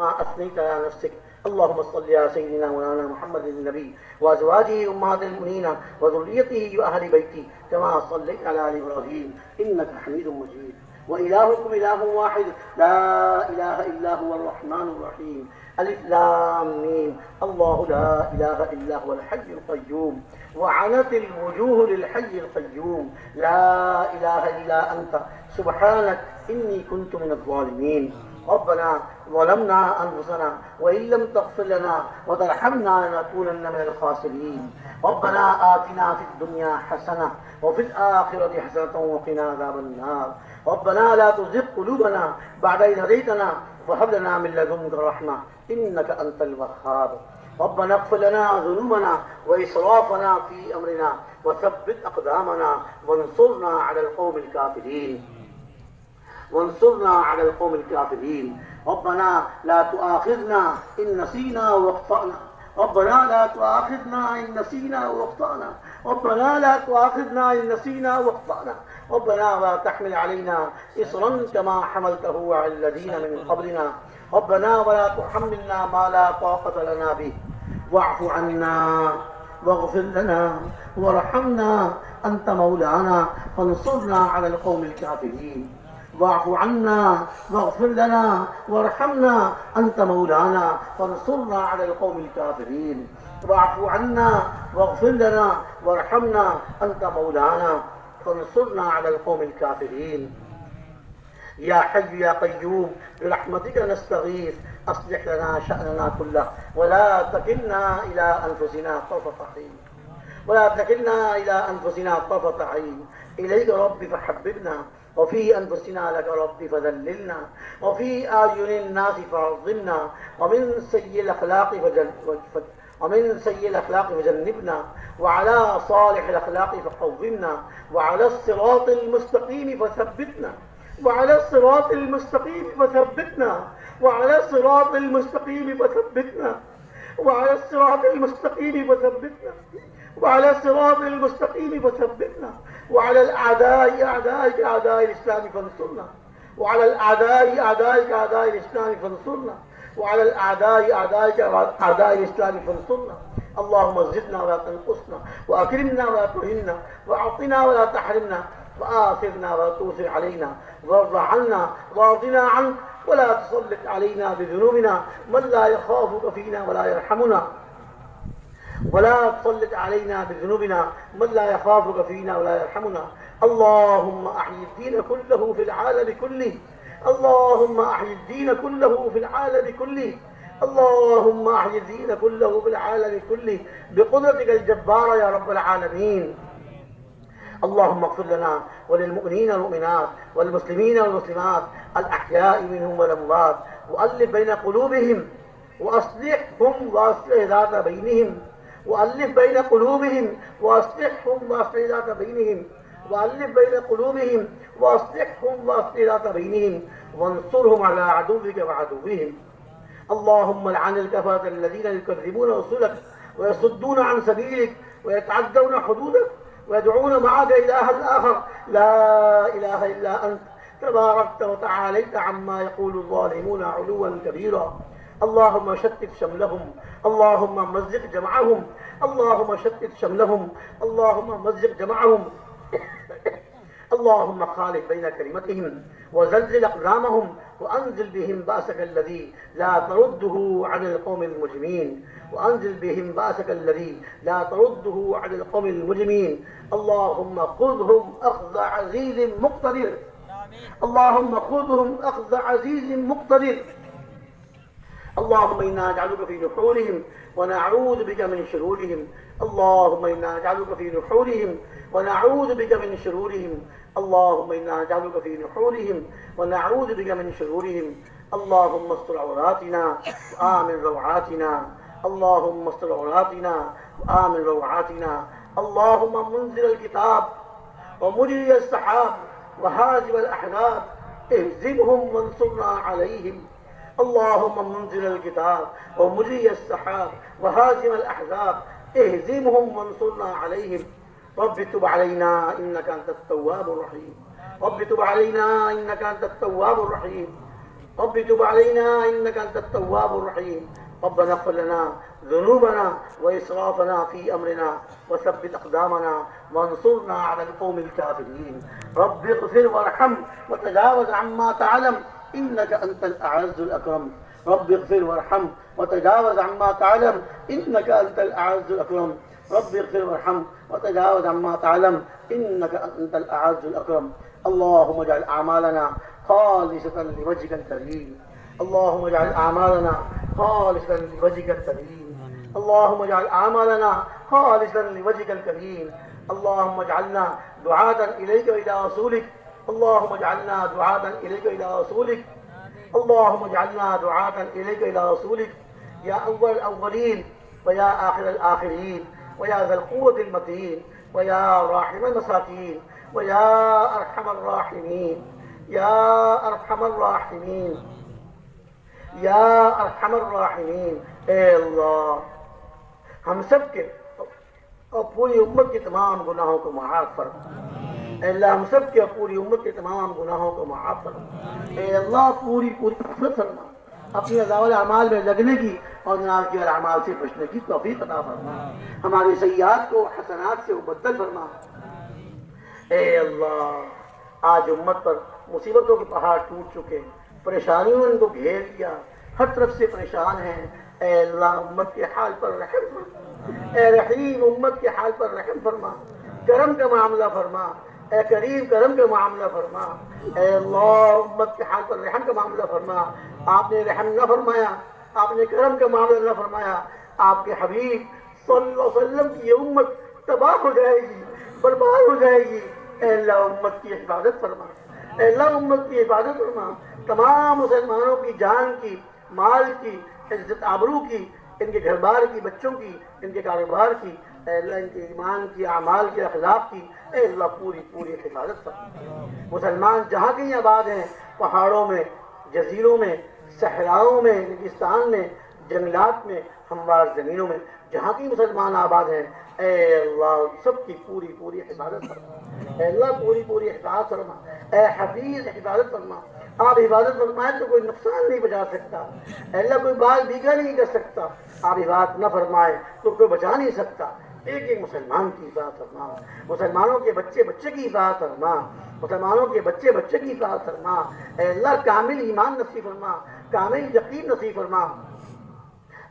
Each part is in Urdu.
أثنيت على نفسك. اللهم صل على سيدنا مولانا محمد النبي وأزواجه أمهات المؤمنين وذريته وأهل بيته كما صليت على آل إبراهيم إنك حميد مجيد. وإلهكم إله واحد لا إله إلا هو الرحمن الرحيم. ألف لام ميم. الله لا إله إلا هو الحي القيوم وعنت الوجوه للحي القيوم لا إله إلا أنت سبحانك إني كنت من الظالمين. ربنا ظلمنا أنفسنا وإن لم تغفر لنا وترحمنا لنكونن من الخاسرين. ربنا آتنا في الدنيا حسنة وفي الآخرة حسنة وقنا عذاب النار. ربنا لا تزغ قلوبنا بعد إذ هديتنا وهب لنا من لدنك رحمة إنك أنت الوهاب. ربنا اغفر لنا ذنوبنا وإسرافنا في أمرنا وثبت أقدامنا وانصرنا على القوم الكافرين. وانصرنا على القوم الكافرين. ربنا لا تؤاخذنا إن نسينا واخطأنا. ربنا لا تؤاخذنا إن نسينا واخطأنا. ربنا لا تؤاخذنا إن نسينا واخطأنا. ربنا ولا تحمل علينا إصرا كما حملته على الذين من قبلنا. ربنا ولا تحملنا ما لا طاقة لنا به. واعف عنا واغفر لنا وارحمنا أنت مولانا فانصرنا على القوم الكافرين. واعف عنا واغفر لنا وارحمنا أنت مولانا فانصرنا على القوم الكافرين. واعف عنا واغفر لنا وارحمنا أنت مولانا فانصرنا على القوم الكافرين. يا حي يا قيوم برحمتك نستغيث أصلح لنا شأننا كله ولا تكلنا إلى أنفسنا طرفة عين. ولا تكلنا إلى أنفسنا طرفة عين. إليك ربي فحببنا وفي أنفسنا لك ربي فذللنا وفي أعين الناس فعظمنا ومن سيء الأخلاق فجنبنا وعلى صالح الأخلاق فقومنا وعلى الصراط المستقيم فثبتنا. وعلى الصراط المستقيم فثبتنا. وعلى الصراط المستقيم فثبتنا. وعلى الصراط المستقيم فثبتنا. وعلى الصراط المستقيم فثبتنا. وعلى الأعداء أعدائك أعداء الإسلام فانصرنا. وعلى الأعداء أعدائك أعداء الإسلام فانصرنا. وعلى الأعداء أعدائك أعداء الإسلام فانصرنا. اللهم زدنا ولا تنقصنا وأكرمنا ولا تهنا وأعطنا ولا تحرمنا وآثرنا ولا تؤثر علينا وارض عنا وارضنا عنك ولا تسلط علينا بذنوبنا من لا يخافك فينا ولا يرحمنا. ولا تسلط علينا بذنوبنا من لا يخافك فينا ولا يرحمنا. اللهم أحيي الدين كله في العالم كله. اللهم أحيي الدين كله في العالم كله. اللهم أحيي الدين كله في العالم كله بقدرتك الجبارة يا رب العالمين. اللهم اغفر لنا وللمؤمنين والمؤمنات والمسلمين والمسلمات الأحياء منهم والأموات وألف بين قلوبهم وأصلحهم وأصلح ذات بينهم. وألف بين قلوبهم وأصلحهم وأصلح ذات بينهم. وألف بين قلوبهم وأصلحهم وأصلح ذات بينهم وانصرهم على عدوك وعدوهم. اللهم لعن الكفرة الذين يكذبون رسلك ويصدون عن سبيلك ويتعدون حدودك ويدعون معك إلها آخر لا إله إلا أنت تباركت وتعاليت عما يقول الظالمون علوا كبيرا. اللهم شتت شملهم. اللهم مزق جمعهم. اللهم شتت شملهم. اللهم مزق جمعهم. اللهم خالف بين كلمتهم وزلزل أقدامهم وأنزل بهم بأسك الذي لا ترده عن القوم المجرمين. وأنزل بهم بأسك الذي لا ترده عن القوم المجرمين. اللهم خذهم أخذ عزيز مقتدر. اللهم خذهم أخذ عزيز مقتدر. اللهم إنا نجعلك في نحورهم ونعوذ بك من شرورهم. اللهم إنا نجعلك في نحورهم ونعوذ بك من شرورهم. اللهم إنا نجعلك في نحورهم ونعوذ بك من شرورهم. اللهم استر عوراتنا وآمن روعاتنا. اللهم استر عوراتنا وآمن روعاتنا. اللهم منزل الكتاب ومجري السحاب وهازم الأحزاب اهزمهم وانصرنا عليهم. اللهم منزل الكتاب ومجري السحاب وهازم الأحزاب اهزمهم وانصرنا عليهم. رب تب علينا إنك أنت التواب الرحيم. رب تب علينا إنك أنت التواب الرحيم. رب تب علينا إنك أنت التواب الرحيم ربنا اغفر لنا ذنوبنا وإسرافنا في أمرنا وثبت أقدامنا وانصرنا على القوم الكافرين رب اغفر وارحم وتجاوز عما تعلم إنك أنت الأعز الأكرم رب اغفر وارحم وتجاوز عما تعلم إنك أنت الأعز الأكرم رب اغفر وارحم وتجاوز عما تعلم إنك أنت الأعز الأكرم اللهم اجعل أعمالنا خالصة لوجهك الكريم اللهم اجعل أعمالنا خالصة لوجهك الكريم اللهم اجعل أعمالنا خالصا لوجهك الكريم اللهم اجعلنا دعاة إليك وإلى رسولك اللهم اجعلنا دعاة إليك وإلى رسولك اللهم اجعلنا دعاة إليك وإلى رسولك يا أول الأولين ويا آخر الآخرين ويا ذا القوة المتين ويا راحم المساكين ويا أرحم الراحمين يا أرحم الراحمين یا ارحم الراحمین اے اللہ ہم سب کے اور پوری امت کے تمام گناہوں کو معاف فرما اے اللہ ہم سب کے اور پوری امت کے تمام گناہوں کو معاف فرما اے اللہ پوری مغفرت فرما اپنی عذاب الاعمال میں لگنے کی اور ناز کے اعمال سے بچنے کی توفیق عطا فرما ہماری سیئات کو حسنات سے مبدل فرما اے اللہ آج امت پر مصیبتوں کے پہاڑ ٹوٹ چکے پریشانیوں نے ان کو گھیر لیا ہر طرف سے پریشان ہیں اے اللہ امت کے حال پر رحم فرما اے رحیم امت کے حال پر رحم فرما کرم کا معاملہ فرما اے کریم کرم کا معاملہ فرما اے اللہ امت کے حال پر رحم کا معاملہ فرما آپ نے رحم نہ فرمایا آپ نے کرم کا معاملہ نہ فرمایا آپ کے حبیب صلی اللہ علیہ وسلم کی یہ امت تباہ ہو جائے گی برباد ہو جائے گی اے اللہ امت کی حفاظت فرما اے اللہ امت کی حفاظت فرما تمام مسلمانوں کی جان کی مال کی عزت آبرو کی ان کے گھر بار کی بچوں کی ان کے کاروبار کی اے اللہ ان کے ایمان کی اعمال کے اخلاق کی اے اللہ پوری حفاظت فرما مسلمان جہاں کہیں آباد ہیں پہاڑوں میں جزیروں میں صحراؤں میں ریگستان میں جنگلات میں ہموار زمینوں میں جہاں کی مسلمان آباد ہیں اے اللہ سب کی پوری حفاظت فرما اے اللہ پوری حفاظت فرما اے حفیظ حفاظت فرما آپ حفاظت فرمائیں تو کوئی نقصان نہیں بچا سکتا اے اللہ کوئی بال بیگا نہیں کر سکتا آپ حفاظت نہ فرمائے تو کوئی بچا نہیں سکتا ایک مسلمان کی حفاظت فرما مسلمانوں کے بچے کی حفاظت فرما مسلمانوں کے بچے کی حفاظت فرما اے اللہ کامل ایمان نصیب فرما کامل یقین نصیب فرما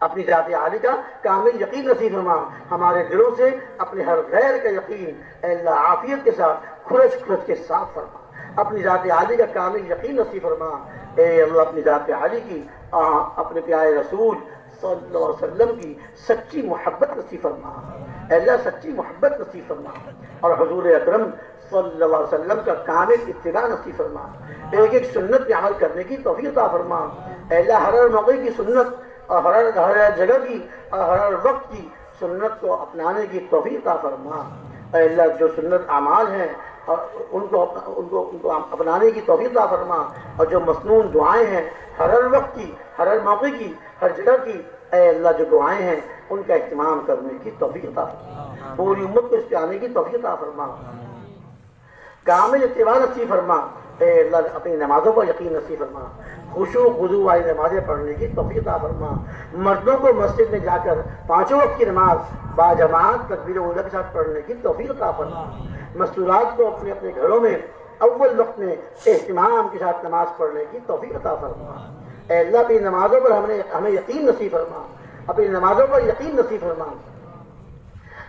اپنی ذات عالی کا کامل یقین نصیب فرما ہمارے دلوں سے اپنے ہر غیر کا یقین اے اللہ عافیت کے ساتھ کھرچ کے ساتھ فرما اپنی ذات عالی کا کامل یقین نصیب فرما اے اللہ اپنی ذات عالی کی اپنے پیارے رسول صلی اللہ علیہ وسلم کی سچی محبت نصیب فرما اے اللہ سچی محبت نصیب فرما اور حضور اکرم صلی اللہ علیہ وسلم کا کامل اتباع نصیب فرما ایک سنت پہ عمل کرنے کی توفیق عطا فرما اے اللہ ہر موقع کی سنت اور ہر جگہ کی اور ہر وقت کی سنت کو اپنانے کی توفیق عطا فرما اے اللہ جو سنت اعمال ہیں اور ان کو اپنانے کی توفیق عطا فرما اور جو مسنون دعائیں ہیں ہر وقت کی ہر موقع کی ہر جگہ کی اے اللہ جو دعائیں ہیں ان کا اہتمام کرنے کی توفیق عطا فرما پوری امت کو اس پہ آنے کی توفیق عطا فرما کامل اتباع نصیب فرما اے اللہ اپنی نمازوں پر یقین نصیب فرما خشوع خضوع والی نمازیں پڑھنے کی توفیق عطا فرما مردوں کو مسجد میں جا کر 5 وقت کی نماز باجماعت تکبیر اولیٰ کے ساتھ پڑھنے کی توفیق عطا فرما مستورات کو اپنے گھروں میں اول وقت میں اہتمام کے ساتھ نماز پڑھنے کی توفیق عطا فرما اے اللہ اپنی نمازوں پر ہمیں یقین نصیب فرما اپنی نمازوں پر یقین نصیب فرما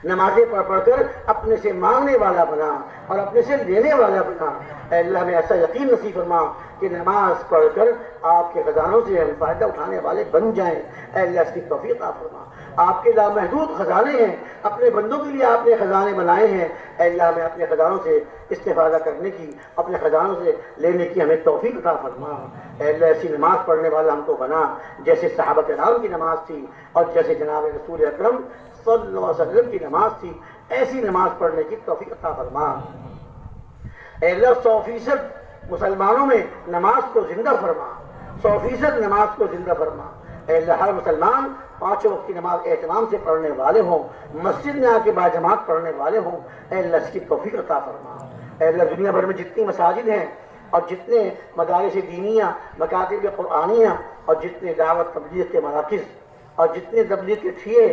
نمازیں پڑھ کر اپنے سے مانگنے والا بنا اور اپنے سے لینے والا بنا اے اللہ میں ایسا یقین نصیب فرما کہ نماز پڑھ کر آپ کے خزانوں سے ہم فائدہ اٹھانے والے بن جائیں اے اللہ اس کی توفیق عطا فرما آپ کے لامحدود خزانے ہیں اپنے بندوں کے لیے آپ نے خزانے بنائے ہیں اے اللہ میں اپنے خزانوں سے استفادہ کرنے کی اپنے خزانوں سے لینے کی ہمیں توفیق عطا فرما اے اللہ ایسی نماز پڑھنے والا ہم کو بنا جیسے صحابہ کرام کی نماز تھی اور جیسے جناب رسول اکرم صلی اللہ علیہ وسلم کی نماز تھی ایسی نماز پڑھنے کی توفیق عطا فرما اے اللہ 100% مسلمانوں میں نماز کو زندہ فرما 100% نماز کو زندہ فرما اے اللہ ہر مسلمان 5 وقت کی نماز اہتمام سے پڑھنے والے ہوں مسجد میں آ کے باجماعت پڑھنے والے ہوں اے اللہ اس کی توفیق عطا فرما اے اللہ دنیا بھر میں جتنی مساجد ہیں اور جتنے مدارس دینیہ، مکاتب قرآنیہ، اور جتنے دعوت تبلیغ کے مراکز، اور جتنے تبلیغ کے ٹھیے،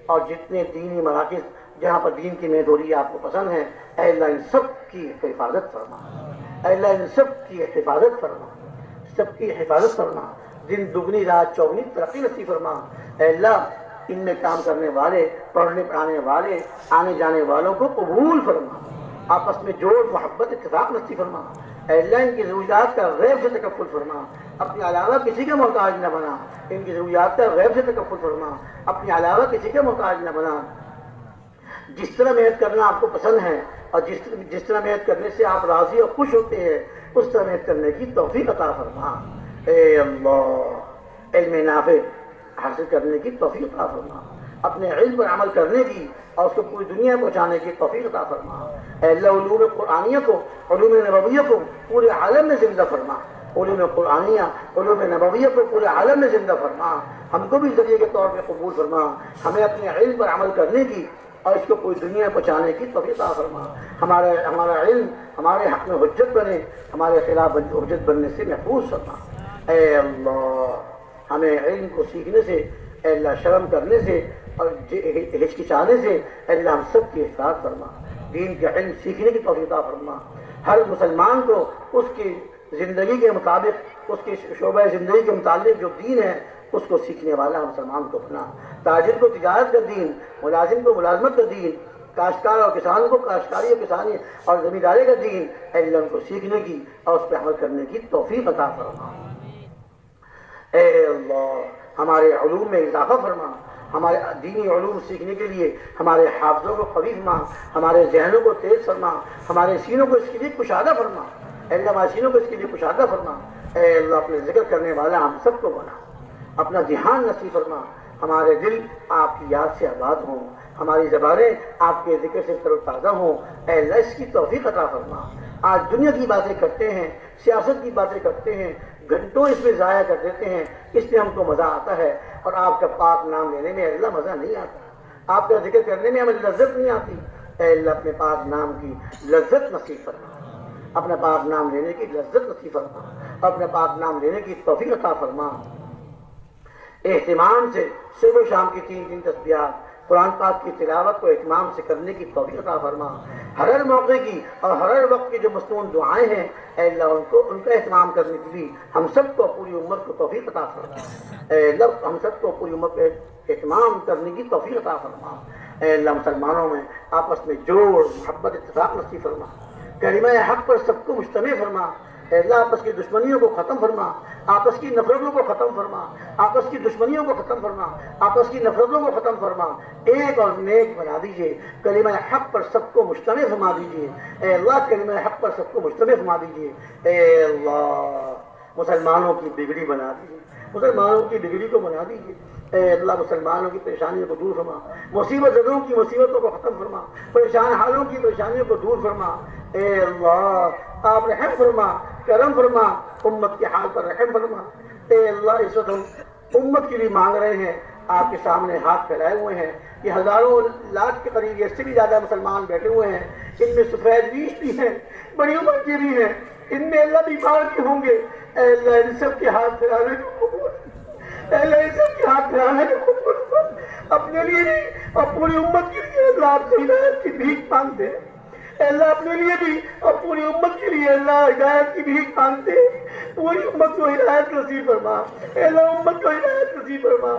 اور جتنے دینی مراکز جہاں پر دین کی محدودی آپ کو پسند ہے، اے اللہ ان سب کی حفاظت فرما، اے اللہ ان سب کی حفاظت فرما، سب کی حفاظت فرما، دن دگنی رات چوگنی ترقی نصیب فرما۔ اے اللہ ان میں کام کرنے والے، پڑھنے پڑھانے والے، آنے جانے والوں کو قبول فرما، آپس میں جوڑ محبت اتفاق نصیب فرما۔ اے اللہ ان کی ضروریات کا غیب سے تکفل فرما، اپنے علاوہ کسی کا محتاج نہ بنا، ان کی ضروریات کا غیب سے تکفل فرما، اپنے علاوہ کسی کا محتاج نہ بنا۔ جس طرح محنت کرنا آپ کو پسند ہے اور جس طرح محنت کرنے سے آپ راضی اور خوش ہوتے ہیں، اس طرح محنت کرنے کی توفیق عطا فرما۔ اے اللہ علم نافع حاصل کرنے کی توفیق عطا فرما، اپنے علم پر عمل کرنے کی اور اس کو پوری دنیا میں پہنچانے کی توفیق عطا فرما۔ اے اللہ علوم قرآنیہ کو، علوم نبویہ کو پورے عالم میں زندہ فرما، علوم قرآنیہ، علوم نبویہ کو پورے عالم میں زندہ فرما، ہم کو بھی ذریعے کے طور پہ قبول فرما، ہمیں اپنے علم پر عمل کرنے کی اور اس کو پوری دنیا میں پہنچانے کی توفیق عطا فرما۔ ہمارا علم ہمارے حق میں حجت بنے، ہمارے خلاف حجت بننے سے محفوظ فرما۔ اے اللہ ہمیں علم کو سیکھنے سے، اے اللہ شرم کرنے سے اور ہچکچانے سے، اے اللہ ہم سب کی حفاظت فرما، دین کا علم سیکھنے کی توفیق عطا فرما۔ ہر مسلمان کو اس کی زندگی کے مطابق، اس کی شعبہ زندگی کے متعلق جو دین ہے اس کو سیکھنے والا مسلمان کو بنا، تاجر کو تجارت کا دین، ملازم کو ملازمت کا دین، کاشتکار اور کسان کو کاشتکاری اور کسانی اور زمینداری کا دین، اے اللہ ان کو سیکھنے کی اور اس پہ عمل کرنے کی توفیق عطا فرما۔ اے اللہ ہمارے علوم میں اضافہ فرما، ہمارے دینی علوم سیکھنے کے لیے ہمارے حافظوں کو قوی فرما، ہمارے ذہنوں کو تیز فرما، ہمارے سینوں کو اس کے لیے کشادہ فرما، اے اللہ ہمارے سینوں کو اس کے لیے کشادہ فرما۔ اے اللہ اپنے ذکر کرنے والا ہم سب کو بنا، اپنا ذہان نصیب فرما، ہمارے دل آپ کی یاد سے آباد ہوں، ہماری زبانیں آپ کے ذکر سے تر و تازہ ہوں، اے اللہ اس کی توفیق عطا فرما۔ آج دنیا کی باتیں کرتے ہیں، سیاست کی باتیں کرتے ہیں، گھنٹوں اس میں ضائع کر دیتے ہیں، اس میں ہم کو مزہ آتا ہے، اور آپ کا پاک نام لینے میں اللہ مزہ نہیں آتا، آپ کا ذکر کرنے میں ہمیں لذت نہیں آتی۔ اے اللہ اپنے پاک نام کی لذت نصیب فرما، اپنا پاک نام لینے کی لذت نصیب فرما، اپنا پاک نام لینے کی توفیق عطا فرما۔ اہتمام سے صبح و شام کی 3 تسبیحات، قرآن پاک کی تلاوت کو اہتمام سے کرنے کی توفیق عطا فرما۔ ہر موقع کی اور ہر وقت کی جو مصنون دعائیں ہیں، اے اللہ ان کا اہتمام کرنے کی بھی ہم سب کو، پوری امت کو توفیق عطا فرما۔ اے اللہ ہم سب کو پوری امت پہ اہتمام کرنے کی توفیق عطا فرما۔ اے اللہ مسلمانوں میں آپس میں جوڑ محبت اتفاق نصیب فرما، کلمہ حق پر سب کو مجتمع فرما۔ اے اللہ آپس کی دشمنیوں کو ختم فرما، آپس کی نفرتوں کو ختم فرما، آپس کی دشمنیوں کو ختم فرما، آپس کی نفرتوں کو ختم فرما، ایک اور نیک بنا دیجئے، کلمہ حق پر سب کو مجتمع فرما دیجئے۔ اے اللہ کلمہ حق پر سب کو مجتمع فرما دیجئے۔ اے اللہ مسلمانوں کی بگڑی بنا دیجئے، مسلمانوں کی بگڑی کو بنا دیجئے۔ اے اللہ مسلمانوں کی پریشانیوں کو دور فرما، مصیبت زدوں کی مصیبتوں کو ختم فرما، پریشان حالوں کی پریشانیوں کو دور فرما۔ اے اللہ آپ رحم فرما، کرم فرما، امت کے حال پر رحم فرما۔ اے اللہ اس وقت ہم امت کے لیے مانگ رہے ہیں، آپ کے سامنے ہاتھ پھیلائے ہوئے ہیں، یہ ہزاروں لاکھ کے قریب، اس سے بھی زیادہ مسلمان بیٹھے ہوئے ہیں، ان میں سفید ریش بھی ہیں، بڑی عمر کے بھی ہیں، ان میں اللہ بیمار بھی ہوں گے۔ اے اللہ ان سب کے ہاتھ پھیلانے کو قبول، اے اللہ ان سب کے ہاتھ پھیلانے کو قبول، اپنے لیے بھی اور پوری امت کے لیے اللہ آپ سے ہدایت کی بھیک مانگتے ہیں۔ اے اللہ اپنے لیے بھی اور پوری امت کے لیے اللہ ہدایت کی بھیک مانگتے ہیں، پوری امت کو ہدایت نصیب فرما۔ اے اللہ امت کو ہدایت نصیب فرما،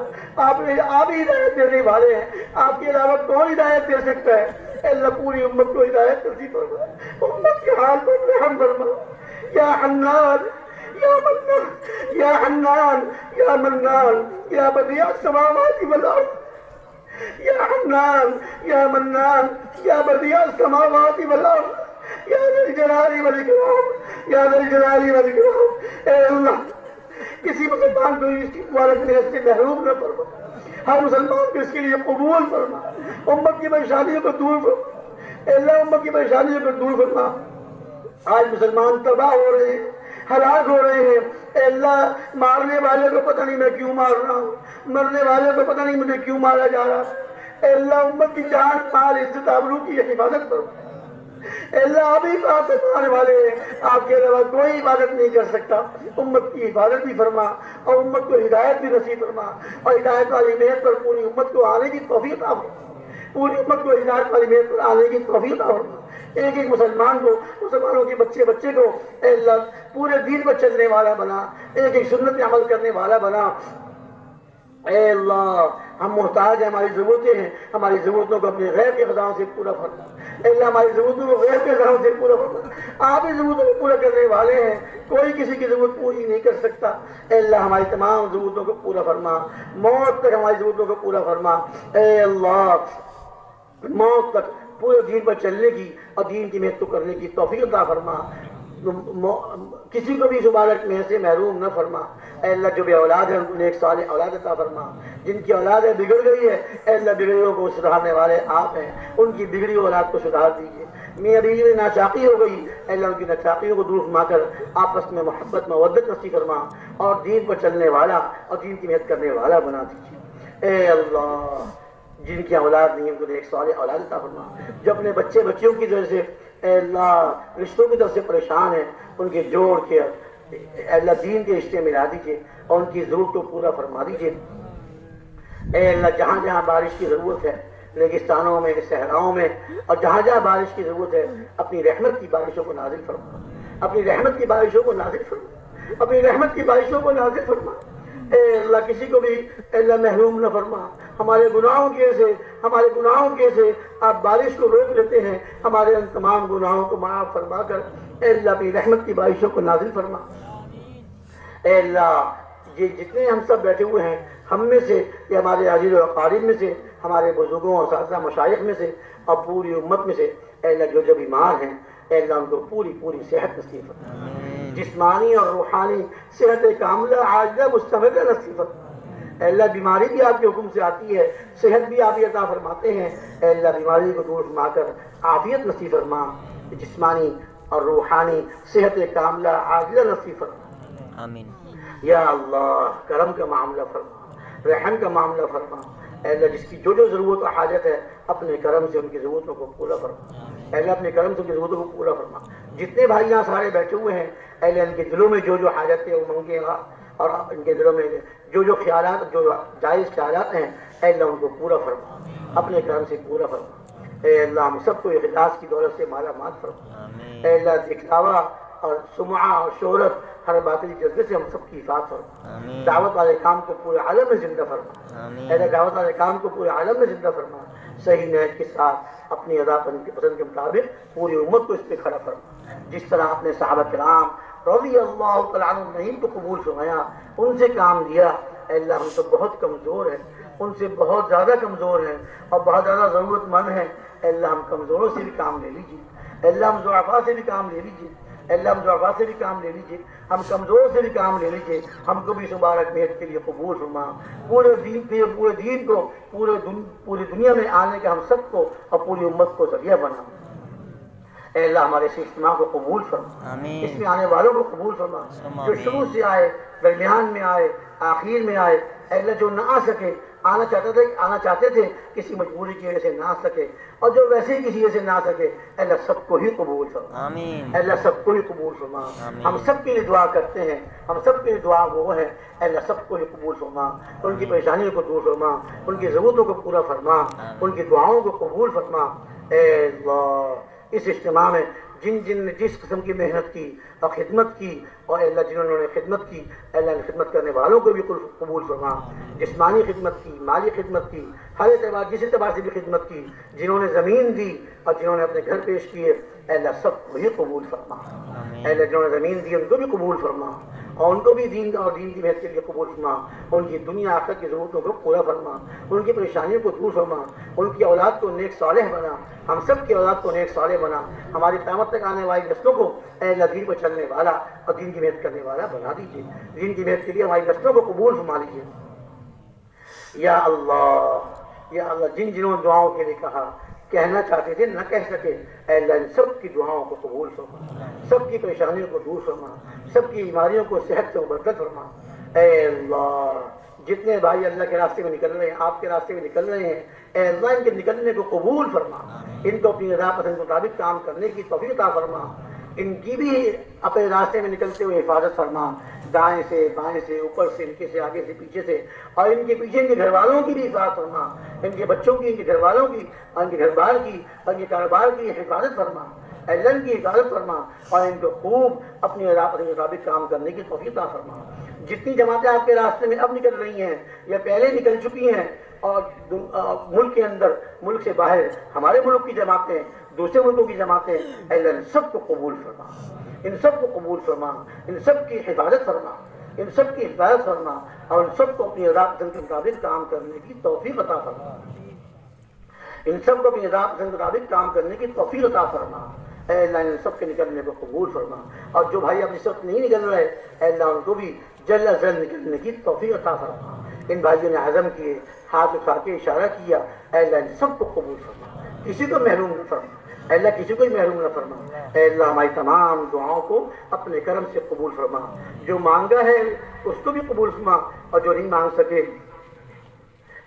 آپ ہی ہدایت دینے والے ہیں، آپ کے علاوہ کون ہدایت دے سکتا ہے؟ اے اللہ پوری امت کو ہدایت نصیب فرما، امت کے حال پر رحم فرما۔ یا حنان یا منان یا حنان یا منان یا بدیع السماوات والارض، یا حنان یا منان یا بدیع السماوات والارض، یا ذا الجلال والاکرام، یا ذا الجلال والاکرام۔ اے اللہ کسی مسلمان کو اس کی مبارک سے محروم نہ فرما، ہر مسلمان کو اس کے لیے قبول فرما، امت کی پریشانیوں کو دور فرما۔ اے اللہ امت کی پریشانیوں کو دور فرما۔ آج مسلمان تباہ ہو رہے ہیں، ہلاک ہو رہے ہیں۔ اے اللہ مارنے والے کو پتہ نہیں میں کیوں مار رہا ہوں، مرنے والے کو پتہ نہیں مجھے کیوں مارا جا رہا۔ اے اللہ امت کی جان مال عزت آبرو کی حفاظت کرو۔ اے اللہ آپ ہی حفاظت کرنے والے ہیں، آپ کے علاوہ کوئی عبادت نہیں کر سکتا۔ امت کی حفاظت بھی فرما اور امت کو ہدایت بھی نصیب فرما، اور ہدایت والی محنت پر پوری امت کو آنے کی توفیق عطا فرما، پوری امت کو ہدایت والی محنت پر آنے کی توفیق عطا فرما۔ ایک ایک مسلمان کو، مسلمانوں کے بچے بچے کو اے اللہ پورے دین پر چلنے والا بنا، ایک ایک سنت پہ عمل کرنے والا بنا۔ اے اللہ ہم محتاج ہیں، ہماری ضرورتیں ہیں، ہماری ضرورتوں کو اپنے غیر کے خزانوں سے پورا فرما۔ اے اللہ ہماری ضرورتوں کو غیر کے خزانوں سے پورا فرما، آپ ہی ضرورتوں کو پورا کرنے والے ہیں، کوئی کسی کی ضرورت پوری نہیں کر سکتا۔ اے اللہ ہماری تمام ضرورتوں کو پورا فرما، موت تک ہماری ضرورتوں کو پورا فرما۔ اے اللہ موت تک پورے دین پر چلنے کی اور دین کی محنت کو کرنے کی توفیق عطا فرما، کسی کو بھی اس مبارک میں سے محروم نہ فرما۔ اے اللہ جو بے اولاد ہے ان کو نیک صالح اولاد عطا فرما، جن کی اولاد بگڑ گئی ہے اے اللہ بگڑیوں کو سدھارنے والے آپ ہیں، ان کی بگڑی اولاد کو سدھار دیجیے۔ میاں بیوی میں ناچاقی ہو گئی اے اللہ ان کی ناچاقیوں کو دور فرما کر آپس میں محبت مودت نصیب فرما اور دین پر چلنے والا اور دین کی محنت کرنے والا بنا دیجیے۔ اے اللہ جن کی اولاد نہیں ان کو ایک صالح اولاد عطا فرما، جو اپنے بچے بچیوں کی وجہ سے اے اللہ رشتوں کی طرف سے پریشان ہیں ان کے جوڑ کے اے اللہ دین کے رشتے ملا دیجیے اور ان کی ضرورت کو پورا فرما دیجیے۔ اے اللہ جہاں جہاں بارش کی ضرورت ہے، ریگستانوں میں، صحراؤں میں، اور جہاں جہاں بارش کی ضرورت ہے اپنی رحمت کی بارشوں کو نازل فرما، اپنی رحمت کی بارشوں کو نازل فرما، اپنی رحمت کی بارشوں کو نازل فرما۔ اے اللہ کسی کو بھی اے اللہ محروم نہ فرما، ہمارے گناہوں کے سے آپ بارش کو روک لیتے ہیں، ہمارے ان تمام گناہوں کو معاف فرما کر اے اللہ اپنی رحمت کی بارشوں کو نازل فرما۔ اے اللہ یہ جتنے ہم سب بیٹھے ہوئے ہیں، ہم میں سے یا ہمارے عزیز و اقارب میں سے، ہمارے بزرگوں اور اساتذہ مشائخ میں سے اور پوری امت میں سے اے اللہ جو بیمار ہیں اے اللہ ان کو پوری صحت نصیب فرما، جسمانی اور روحانی صحت کاملہ عاجلہ مستمرہ نصیب فرما۔ اے اللہ بیماری بھی آپ کے حکم سے آتی ہے، صحت بھی آپ عطا فرماتے ہیں، اے اللہ بیماری کو دور فرما کر عافیت نصیب فرما، جسمانی اور روحانی صحت کاملہ عاجلہ نصیب فرما۔ آمین۔ یا اللہ کرم کا معاملہ فرما، رحم کا معاملہ فرما۔ اے اللہ جس کی جو ضرورت و حاجت ہے اپنے کرم سے ان کی ضرورتوں کو پورا فرما، اے اللہ اپنے کرم سے ان کی ضرورتوں کو پورا فرما۔ جتنے بھائی یہاں سارے بیٹھے ہوئے ہیں اے اللہ ان کے دلوں میں جو حاجت ہے وہ منگے گا، اور ان کے دلوں میں جو خیالات، جو جائز خیالات ہیں اے اللہ ان کو پورا فرما، اپنے کرم سے پورا فرما۔ اے اللہ ہم سب کو اخلاص کی دولت سے مالا مال فرما۔ اے اللہ دکھلاوا اور سمعہ اور شہرت ہر باطلی جذبے سے ہم سب کی حفاظت فرما۔ دعوت والے کام کو پورے عالم میں زندہ فرما، اے اللہ دعوت والے کام کو پورے عالم میں زندہ فرما، صحیح نیت کے ساتھ اپنی ادا پسند کے مطابق پوری امت کو اس پہ کھڑا فرما۔ جس طرح اپنے صحابہ کرام رضی اللہ تعالیٰ عنہم کو قبول فرمایا، ان سے کام لیا، اے اللہ ہم تو بہت کمزور ہیں، ان سے بہت زیادہ کمزور ہیں اور بہت زیادہ ضرورت مند ہیں، اے اللہ ہم کمزوروں سے بھی کام لے لیجیے، اے اللہ ہم ضعفاء سے بھی کام لے لیجیے، اے اللہ ہم ضعفاء سے بھی کام لے لیجیے، ہم کمزوروں سے بھی کام لے لیجیے، ہم کو بھی اس مبارک محنت کے لیے قبول فرما، پورے دین کو پوری دنیا میں آنے کا ہم سب کو اور پوری امت کو ذریعہ بنا۔ اے اللہ ہمارے اس اجتماع کو قبول فرما، اس میں آنے والوں کو قبول فرما، جو شروع سے آئے، درمیان میں آئے، آخر میں آئے، اے اللہ جو نہ آ سکے، آنا چاہتے تھے کسی مجبوری کی وجہ سے نہ آ سکے، اور جو ویسے ہی کسی وجہ سے نہ آ سکے اے اللہ سب کو ہی قبول فرما، اے اللہ سب کو ہی قبول فرما۔ ہم سب کے لیے دعا کرتے ہیں، ہم سب کے لیے دعا وہ ہے، اے اللہ سب کو ہی قبول فرما، ان کی پریشانیوں کو دور فرما، ان کی ضرورتوں کو پورا فرما، ان کی دعاؤں کو قبول فرما۔ اے اللہ اس اجتماع میں جن نے جس قسم کی محنت کی اور خدمت کی، اور اے اللہ جنہوں نے خدمت کی اے اللہ نے خدمت کرنے والوں کو بھی قبول فرما، جسمانی خدمت کی، مالی خدمت کی، ہر اعتبار جس اعتبار سے بھی خدمت کی، جنہوں نے زمین دی اور جنہوں نے اپنے گھر پیش کیے اے اللہ سب کو ہی قبول فرما، اے اللہ جنہوں نے زمین دی ان کو بھی قبول فرما، اور ان کو بھی دین کی محنت کے لیے قبول فرما، ان کی دنیا آخرت کی ضرورتوں کو پورا فرما، ان کی پریشانیوں کو دور فرما، ان کی اولاد کو نیک صالح بنا، ہم سب کی اولاد کو نیک صالح بنا، ہماری قیامت تک آنے والی نسلوں کو اے اللہ دین پر چلنے والا اور دین کی محنت کرنے والا بنا دیجیے، دین کی محنت کے لیے ہماری نسلوں کو قبول فرما لیجیے۔ یا اللہ جنہوں نے دعاؤں کے لیے کہا، کہنا چاہتے تھے نہ کہہ سکے اے اللہ ان سب کی دعاؤں کو قبول فرما، سب کی پریشانیوں کو دور فرما، سب کی بیماریوں کو صحت سے مبدل فرما۔ اے اللہ جتنے بھائی اللہ کے راستے میں نکل رہے ہیں، آپ کے راستے میں نکل رہے ہیں، اے اللہ ان کے نکلنے کو قبول فرما، ان کو اپنی رضا پسند کے مطابق کام کرنے کی توفیق عطا فرما، ان کی بھی اپنے راستے میں نکلتے ہوئے حفاظت فرما، دائیں سے بائیں سے اوپر سے نیچے سے آگے سے پیچھے سے، اور ان کے پیچھے ان کے گھر والوں کی بھی حفاظت فرما، ان کے بچوں کی، ان کے گھر والوں کی، اور ان کے گھر بار کی، اور ان کے کاروبار کی حفاظت فرما، اللہ ان کی حفاظت فرما، اور ان کو خوب اپنی رضا پسند کے مطابق کام کرنے کی توفیق عطا فرما۔ جتنی جماعتیں آپ کے راستے میں اب نکل رہی ہیں یا پہلے نکل چکی ہیں، اور ملک کے اندر، ملک سے باہر ہمارے ملک کی جماعتیں، دوسرے ملکوں کی جماعتیں، اللہ ان سب کو قبول فرما، ان سب کو قبول فرما، ان سب کی حفاظت فرما، ان سب کی حفاظت فرما، اور ان سب کو اپنی رضا پسند کے مطابق کام کرنے کی توفیق عطا فرما، ان سب کو اپنی رضا پسند کے مطابق کام کرنے کی توفیق عطا فرما۔ اے اللہ ان سب کے نکلنے کو قبول فرما، اور جو بھائی اب اس وقت نہیں نکل رہے، اے اللہ ان کو بھی جلد از جلد نکلنے کی توفیق عطا فرما۔ ان بھائیوں نے عزم کیے، ہاتھ اٹھا کے اشارہ کیا، اے اللہ ان سب کو قبول فرما، کسی کو محروم نہ فرما، اے اللہ کسی کو محروم نہ فرما، اے اللہ ہماری تمام دعاؤں کو اپنے کرم سے قبول فرما، جو مانگا ہے اس کو بھی قبول فرما، اور جو نہیں مانگ سکے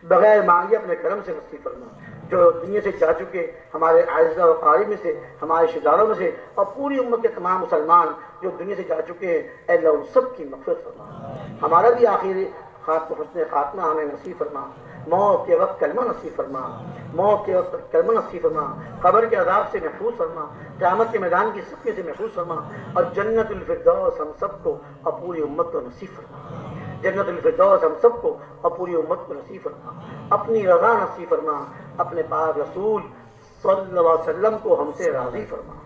بغیر مانگے اپنے کرم سے نصیب فرما، جو دنیا سے جا چکے ہمارے اعزاء و اقارب میں سے، ہمارے رشتہ داروں میں سے، اور پوری امت کے تمام مسلمان جو دنیا سے جا چکے ہیں، اے اللہ ان سب کی مغفرت فرما، ہمارا بھی آخری حسن خاتمہ ہمیں نصیب فرما، موت کے وقت کلمہ نصیب فرما، موت کے وقت کلمہ نصیب فرما، قبر کے عذاب سے محفوظ فرما، قیامت کے میدان کی سختی سے محفوظ فرما، اور جنت الفردوس ہم سب کو اور پوری امت کو نصیب فرما، جنت الفردوس ہم سب کو اور پوری امت کو نصیب فرما، اپنی رضا نصیب فرما، اپنے پاک رسول صلی اللہ علیہ وسلم کو ہم سے راضی فرما۔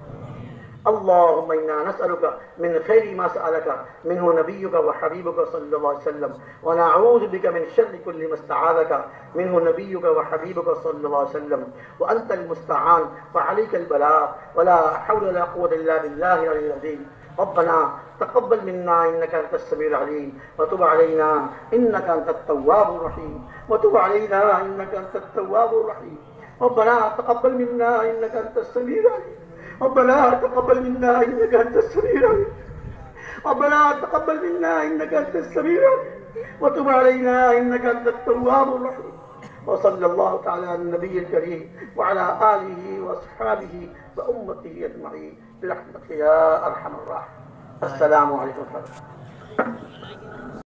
اللهم إنا نسألك من خير ما سألك منه نبيك وحبيبك صلى الله عليه وسلم، ونعوذ بك من شر كل ما استعاذك منه نبيك وحبيبك صلى الله عليه وسلم، وأنت المستعان وعليك البلاغ، ولا حول ولا قوة إلا بالله العلي العظيم۔ ربنا تقبل منا إنك أنت السميع العليم، وتب علينا إنك أنت التواب الرحيم، وتب علينا إنك أنت التواب الرحيم، ربنا تقبل منا إنك أنت السميع العليم، ربنا تقبل منا إنك أنت السميع العليم، ربنا تقبل منا إنك أنت السميع العليم، وتب علينا إنك أنت التواب الرحيم، وصلى الله تعالى على النبي الكريم وعلى آله وأصحابه وأمته أجمعين برحمتك يا أرحم الراحمين۔ السلام عليكم ورحمة الله۔